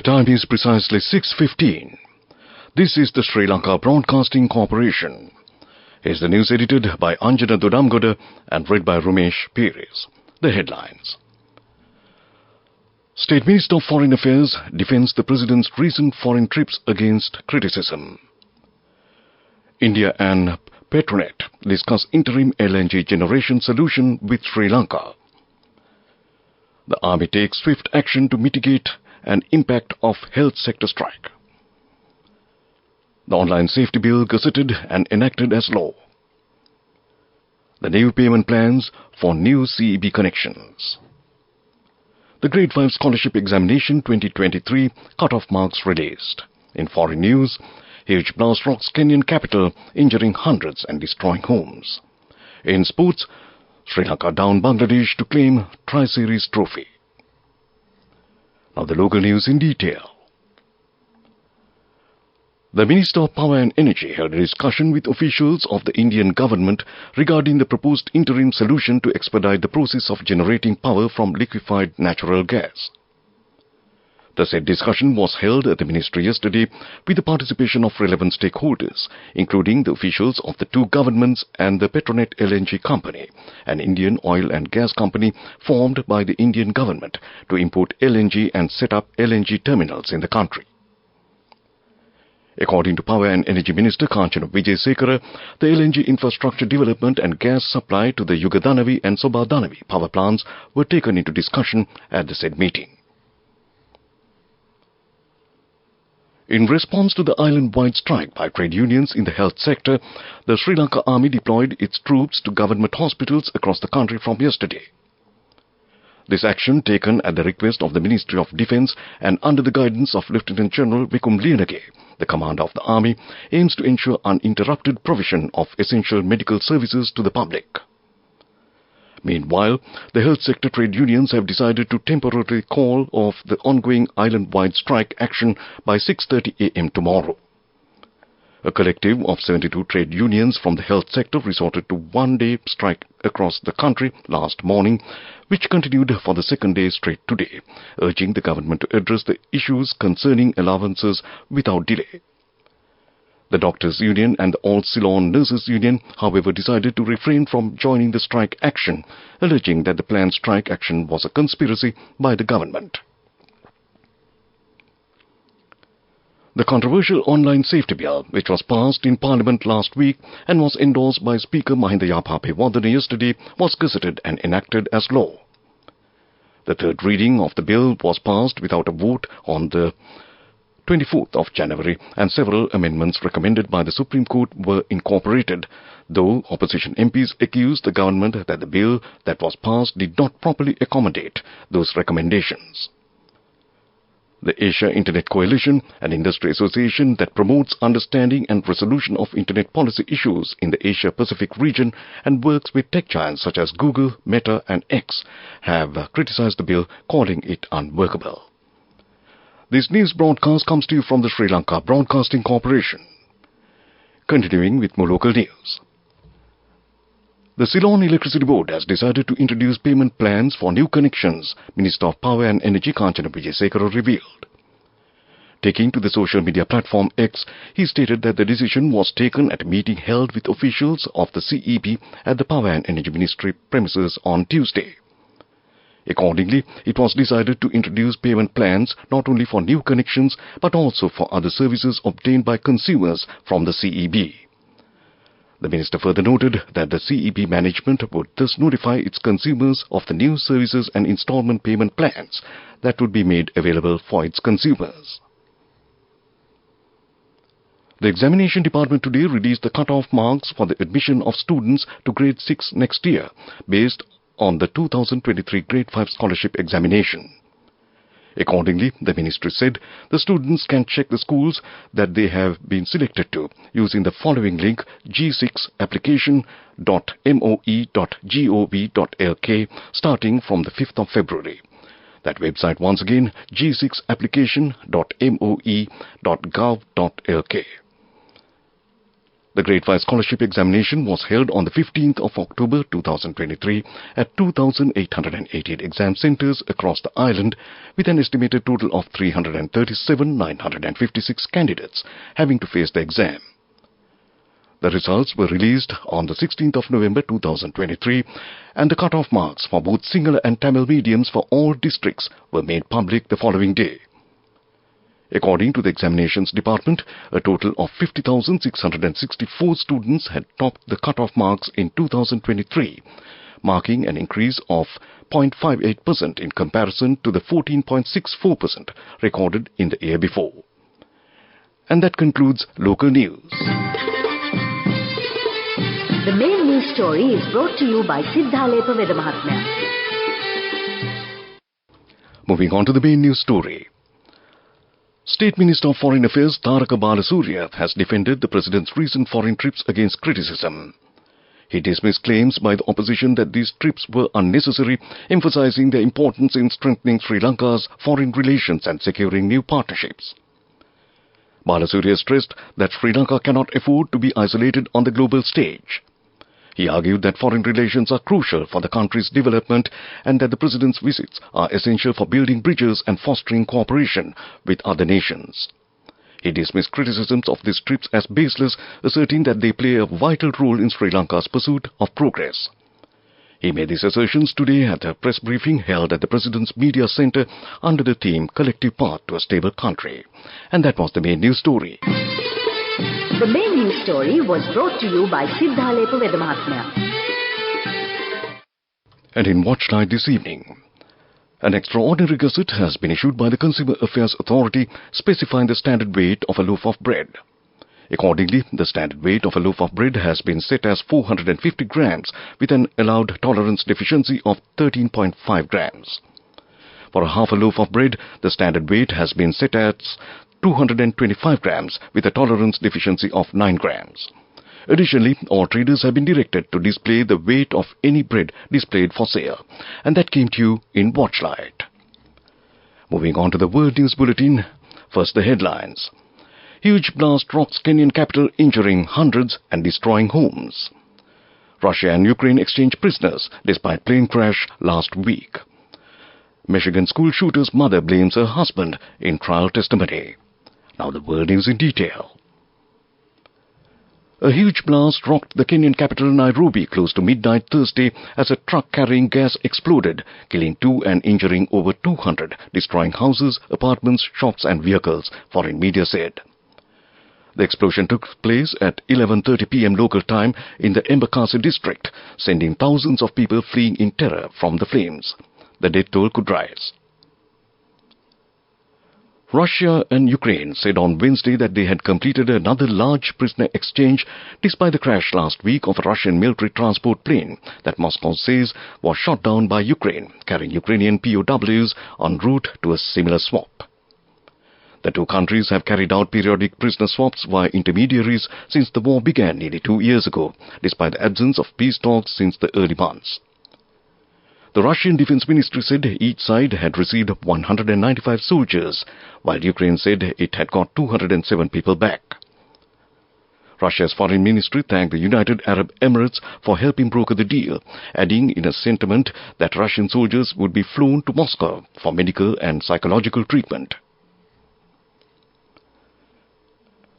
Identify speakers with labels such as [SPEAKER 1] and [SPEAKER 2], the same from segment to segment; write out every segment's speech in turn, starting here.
[SPEAKER 1] time is precisely 6:15. This is the Sri Lanka Broadcasting Corporation. Here's the news edited by Anjana Dodamgoda and read by Ramesh Perez. The headlines. State Minister of Foreign Affairs defends the President's recent foreign trips against criticism. India and Petronet discuss interim LNG generation solution with Sri Lanka. The Army takes swift action to mitigate an impact of health sector strike. The online safety bill gazetted and enacted as law. The new payment plans for new CEB connections. The Grade 5 Scholarship Examination 2023 cut-off marks released. In foreign news, huge blast rocks Kenyan capital, injuring hundreds and destroying homes. In sports, Sri Lanka down Bangladesh to claim Tri-Series trophy. Now the local news in detail. The Minister of Power and Energy held a discussion with officials of the Indian government regarding the proposed interim solution to expedite the process of generating power from liquefied natural gas. The said discussion was held at the ministry yesterday with the participation of relevant stakeholders, including the officials of the two governments and the Petronet LNG company, an Indian oil and gas company formed by the Indian government to import LNG and set up LNG terminals in the country. According to Power and Energy Minister Kanchana Wijesekara, the LNG infrastructure development and gas supply to the Yugadanavi and Sobadanavi power plants were taken into discussion at the said meeting. In response to the island-wide strike by trade unions in the health sector, the Sri Lanka Army deployed its troops to government hospitals across the country from yesterday. This action, taken at the request of the Ministry of Defence and under the guidance of Lieutenant General Vikum Lienage, the commander of the Army, aims to ensure uninterrupted provision of essential medical services to the public. Meanwhile, the health sector trade unions have decided to temporarily call off the ongoing island-wide strike action by 6:30 a.m. tomorrow. A collective of 72 trade unions from the health sector resorted to one-day strike across the country last morning, which continued for the second day straight today, urging the government to address the issues concerning allowances without delay. The Doctors' Union and the All Ceylon Nurses' Union, however, decided to refrain from joining the strike action, alleging that the planned strike action was a conspiracy by the government. The controversial online safety bill, which was passed in Parliament last week and was endorsed by Speaker Mahinda Yapapewardene yesterday, was gazetted and enacted as law. The third reading of the bill was passed without a vote on the 24th of January, and several amendments recommended by the Supreme Court were incorporated, though opposition MPs accused the government that the bill that was passed did not properly accommodate those recommendations. The Asia Internet Coalition, an industry association that promotes understanding and resolution of Internet policy issues in the Asia-Pacific region and works with tech giants such as Google, Meta and X, have criticized the bill, calling it unworkable. This news broadcast comes to you from the Sri Lanka Broadcasting Corporation. Continuing with more local news. The Ceylon Electricity Board has decided to introduce payment plans for new connections, Minister of Power and Energy Kanchana Wijesekara revealed. Taking to the social media platform X, he stated that the decision was taken at a meeting held with officials of the CEB at the Power and Energy Ministry premises on Tuesday. Accordingly, it was decided to introduce payment plans not only for new connections but also for other services obtained by consumers from the CEB. The minister further noted that the CEB management would thus notify its consumers of the new services and installment payment plans that would be made available for its consumers. The Examination Department today released the cut-off marks for the admission of students to Grade 6 next year based on the 2023 Grade 5 Scholarship Examination. Accordingly, the ministry said the students can check the schools that they have been selected to using the following link: g6application.moe.gov.lk starting from the 5th of February. That website once again, g6application.moe.gov.lk. The Grade 5 scholarship examination was held on the 15th of October 2023 at 2,818 exam centres across the island, with an estimated total of 337,956 candidates having to face the exam. The results were released on the 16th of November 2023, and the cut-off marks for both Sinhala and Tamil mediums for all districts were made public the following day. According to the Examinations Department, a total of 50,664 students had topped the cut-off marks in 2023, marking an increase of 0.58% in comparison to the 14.64% recorded in the year before. And that concludes local news.
[SPEAKER 2] The main news story is brought to you by Sinhala.
[SPEAKER 1] Moving on to the main news story. State Minister of Foreign Affairs Taraka Balasuriya has defended the President's recent foreign trips against criticism. He dismissed claims by the opposition that these trips were unnecessary, emphasizing their importance in strengthening Sri Lanka's foreign relations and securing new partnerships. Balasuriya stressed that Sri Lanka cannot afford to be isolated on the global stage. He argued that foreign relations are crucial for the country's development and that the President's visits are essential for building bridges and fostering cooperation with other nations. He dismissed criticisms of these trips as baseless, asserting that they play a vital role in Sri Lanka's pursuit of progress. He made these assertions today at a press briefing held at the President's Media Centre under the theme Collective Path to a Stable Country. And that was the main news story.
[SPEAKER 2] The main news story was brought to you by Sinhala.
[SPEAKER 1] And in Watchlight this evening, an extraordinary gazette has been issued by the Consumer Affairs Authority specifying the standard weight of a loaf of bread. Accordingly, the standard weight of a loaf of bread has been set as 450 grams with an allowed tolerance deficiency of 13.5 grams. For a half a loaf of bread, the standard weight has been set as 225 grams with a tolerance deficiency of 9 grams. Additionally, all traders have been directed to display the weight of any bread displayed for sale. And that came to you in Watchlight. Moving on to the World News Bulletin, first the headlines. Huge blast rocks Kenyan capital, injuring hundreds and destroying homes. Russia and Ukraine exchange prisoners despite plane crash last week. Michigan school shooter's mother blames her husband in trial testimony. Now the world news in detail. A huge blast rocked the Kenyan capital Nairobi close to midnight Thursday as a truck carrying gas exploded, killing 2 and injuring over 200, destroying houses, apartments, shops and vehicles, foreign media said. The explosion took place at 11:30 p.m. local time in the Embakasi district, sending thousands of people fleeing in terror from the flames. The death toll could rise. Russia and Ukraine said on Wednesday that they had completed another large prisoner exchange despite the crash last week of a Russian military transport plane that Moscow says was shot down by Ukraine, carrying Ukrainian POWs en route to a similar swap. The two countries have carried out periodic prisoner swaps via intermediaries since the war began nearly 2 years ago, despite the absence of peace talks since the early months. The Russian Defense Ministry said each side had received 195 soldiers, while Ukraine said it had got 207 people back. Russia's Foreign Ministry thanked the United Arab Emirates for helping broker the deal, adding in a sentiment that Russian soldiers would be flown to Moscow for medical and psychological treatment.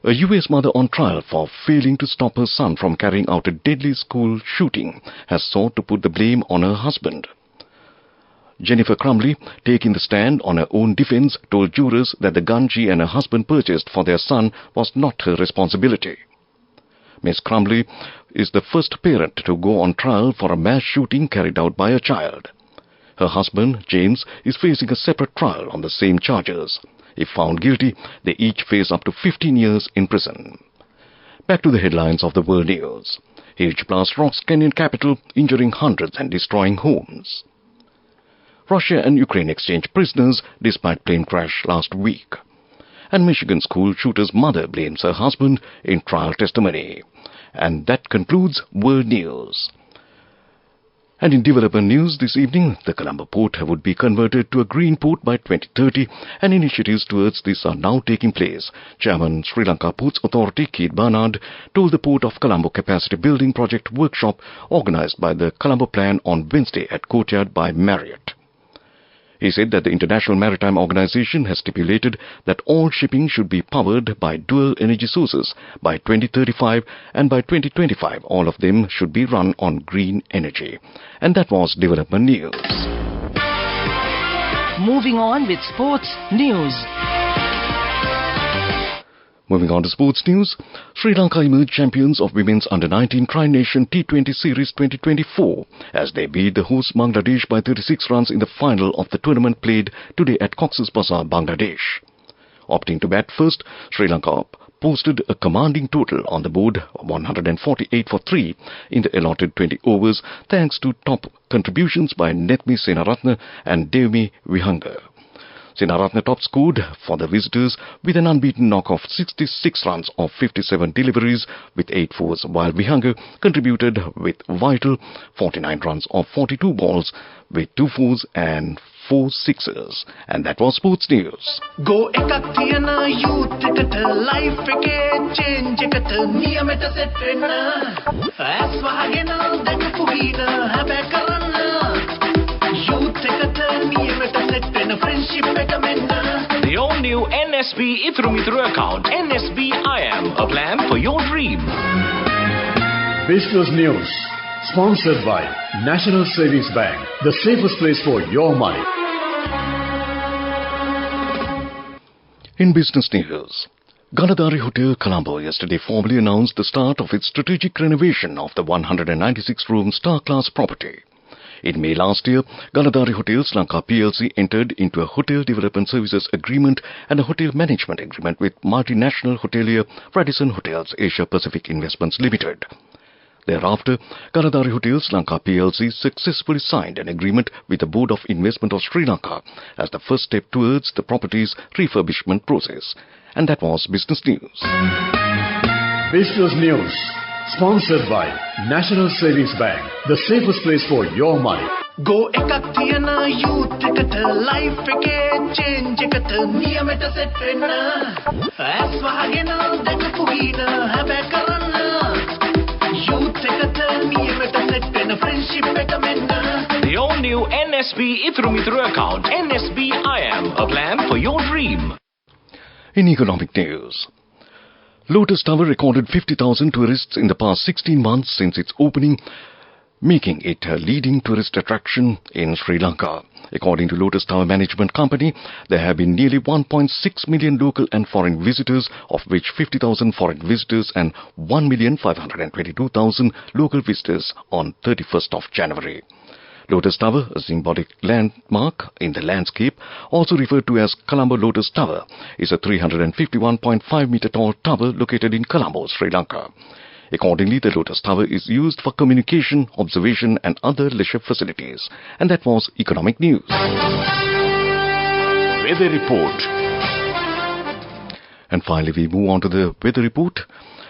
[SPEAKER 1] A U.S. mother on trial for failing to stop her son from carrying out a deadly school shooting has sought to put the blame on her husband. Jennifer Crumley, taking the stand on her own defense, told jurors that the gun she and her husband purchased for their son was not her responsibility. Ms. Crumley is the first parent to go on trial for a mass shooting carried out by a child. Her husband, James, is facing a separate trial on the same charges. If found guilty, they each face up to 15 years in prison. Back to the headlines of the world news. Huge blast rocks Kenyan capital, injuring hundreds and destroying homes. Russia and Ukraine exchanged prisoners despite plane crash last week. And Michigan school shooter's mother blames her husband in trial testimony. And that concludes World News. And in development news this evening, the Colombo port would be converted to a green port by 2030, and initiatives towards this are now taking place. Chairman Sri Lanka Ports Authority Keith Barnard told the Port of Colombo Capacity Building Project workshop organised by the Colombo Plan on Wednesday at Courtyard by Marriott. He said that the International Maritime Organization has stipulated that all shipping should be powered by dual energy sources by 2035, and by 2025 all of them should be run on green energy. And that was development news.
[SPEAKER 3] Moving on with sports news.
[SPEAKER 1] Moving on to sports news, Sri Lanka emerged champions of Women's Under-19 Tri-Nation T20 Series 2024 as they beat the host Bangladesh by 36 runs in the final of the tournament played today at Cox's Bazar, Bangladesh. Opting to bat first, Sri Lanka posted a commanding total on the board, 148 for 3 in the allotted 20 overs, thanks to top contributions by Netmi Senaratne and Devmi Vihanga. Senaratne top scored for the visitors with an unbeaten knock of 66 runs of 57 deliveries with 8 fours, while Vihanga contributed with vital 49 runs of 42 balls with 2 fours and 4 sixers. And that was sports news.
[SPEAKER 4] Go ekak thiyana youth eකට life එකේ change එකට නියමෙට set වෙන්න as වහගෙන දැකපු හීන හැබැ කරන්න youth එකට නියමෙට set වෙන friendship එක මෙන්න.
[SPEAKER 5] The all-new NSB Ithru account, NSB IM, a plan for your dream.
[SPEAKER 6] Business News, sponsored by National Savings Bank, the safest place for your money.
[SPEAKER 1] In business news, Ganadari Hotel Colombo yesterday formally announced the start of its strategic renovation of the 196-room star-class property. In May last year, Ganadari Hotels Lanka plc entered into a hotel development services agreement and a hotel management agreement with multinational hotelier Radisson Hotels Asia Pacific Investments Limited. Thereafter, Ganadari Hotels Lanka plc successfully signed an agreement with the Board of Investment of Sri Lanka as the first step towards the property's refurbishment process. And that was business news.
[SPEAKER 6] Business News, sponsored by National Savings Bank, the safest place for your money.
[SPEAKER 4] Go ekak thiyana youth එකට life එකේ change එකට නියමෙට set වෙන්න as වහගෙන දැකපු හීන හැබැ කරන්න youth එකට නියමෙට set වෙන friendship එක මෙන්න.
[SPEAKER 5] The all-new NSB Ithru account, NSB IM, a plan for your dream.
[SPEAKER 1] In economic news, Lotus Tower recorded 50,000 tourists in the past 16 months since its opening, making it a leading tourist attraction in Sri Lanka. According to Lotus Tower Management Company, there have been nearly 1.6 million local and foreign visitors, of which 50,000 foreign visitors and 1,522,000 local visitors on 31st of January. Lotus Tower, a symbolic landmark in the landscape, also referred to as Colombo Lotus Tower, is a 351.5 meter tall tower located in Colombo, Sri Lanka. Accordingly, the Lotus Tower is used for communication, observation and other leisure facilities. And that was economic news.
[SPEAKER 5] Weather report.
[SPEAKER 1] And finally, we move on to the weather report.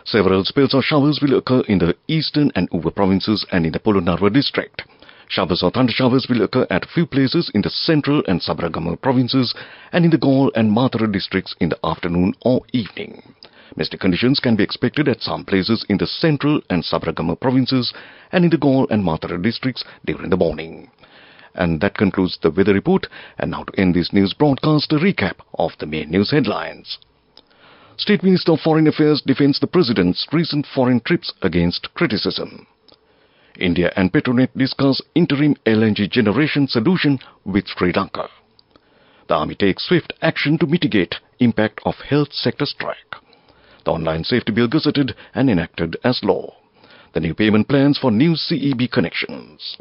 [SPEAKER 1] Several spells of showers will occur in the eastern and Uva provinces and in the Polonnaruwa district. Showers or thunder showers will occur at a few places in the central and Sabaragamu provinces and in the Galle and Matara districts in the afternoon or evening. Misty conditions can be expected at some places in the central and Sabaragamu provinces and in the Galle and Matara districts during the morning. And that concludes the weather report. And now to end this news broadcast, a recap of the main news headlines. State Minister of Foreign Affairs defends the President's recent foreign trips against criticism. India and Petronet discuss interim LNG generation solution with Sri Lanka. The Army takes swift action to mitigate impact of health sector strike. The online safety bill gazetted and enacted as law. The new payment plans for new CEB connections.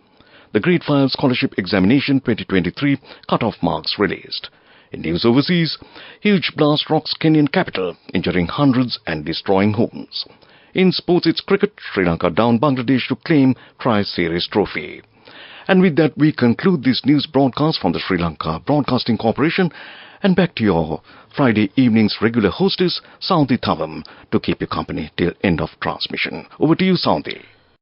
[SPEAKER 1] The Grade 5 Scholarship Examination 2023 cut-off marks released. In news overseas, huge blast rocks Kenyan capital, injuring hundreds and destroying homes. In sports, it's cricket. Sri Lanka down Bangladesh to claim Tri-Series trophy. And with that, we conclude this news broadcast from the Sri Lanka Broadcasting Corporation. And back to your Friday evening's regular hostess, Saunthi Thavam, to keep you company till end of transmission. Over to you, Saunthi.